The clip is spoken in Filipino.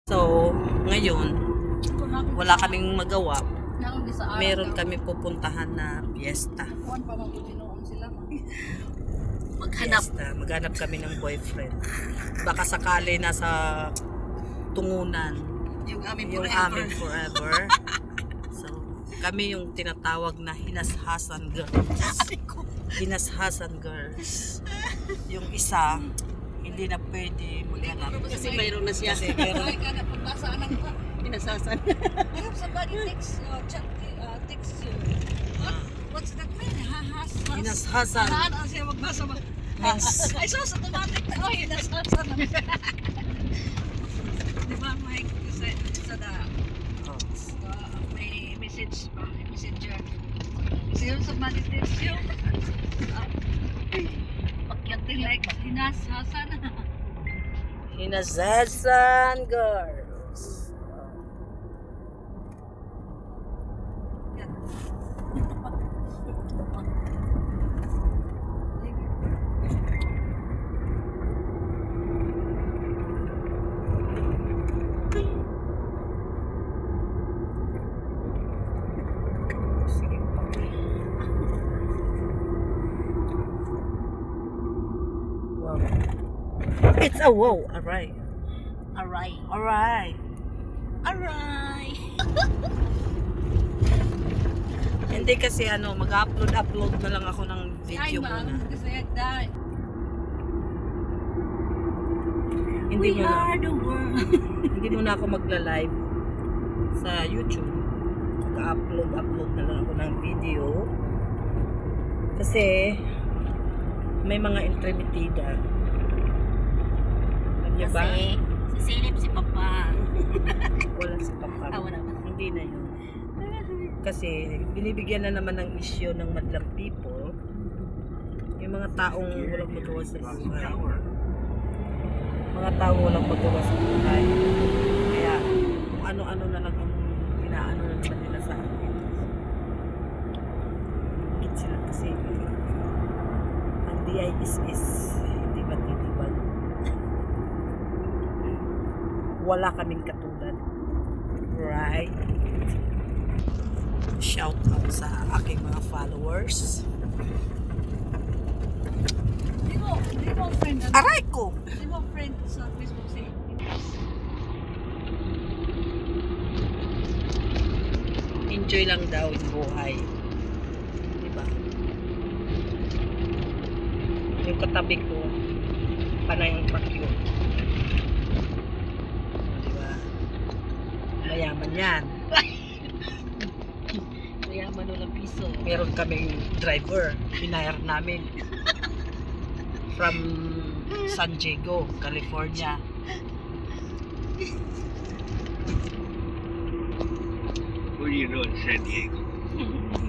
So, ngayon, wala kaming magawa. Meron kami pupuntahan na piyesta. Maghanap kami ng boyfriend. Baka sakali nasa tungunan. Yung Yung aming forever. So, kami yung tinatawag na hinashasan girls. Hinashasan girls. Yung isa, hindi na pwede maghanap. Kasi mayroon na siya. Kasi meron. Pinasasan. I hope somebody text you. What's that mean? Hinashasan. Ano siya magbasa ba? Means, Ay, so automatic na. Oh, hinasasan. Di ba, Mike? Sa may message pa, messenger. Kasi yung somebody text you. Pagyatin like, hinasasan. hinashasan girls. Yan. Wow. It's a wow. Alright. Aray. Alright. Aray. Hindi kasi mag-upload na lang ako ng video Ay, ma'am. muna. Kasi dahil. Hindi We muna, are the world. hindi muna ako magla-live sa YouTube. Mag-upload na lang ako ng video. Kasi may mga intermitida. Alam niyo ba? Kasi sisilip si Papa. Wala si Papa. Wala ba? Hindi na yun. Kasi binibigyan na naman ng issue ng madlang people, yung mga taong walang magawa sa buhay. Mga taong walang magawa sa buhay. Kaya kung ano-ano na lang ang inaano na naman nila sa akin. Higit sila kasi ang DIS hindi matitibag. Wala kaming katulad. Right? Shout out sa aking mga followers. Di mo friend, Aray ko! di mo friend sa Facebook si Enjoy lang daw yung buhay. Diba? Yung katabi ko, panay ang pakyo. Diba? Mayaman yan. Mayaman ng piso. Meron kaming driver. Hinire namin. From San Diego, California. What do you know in San Diego?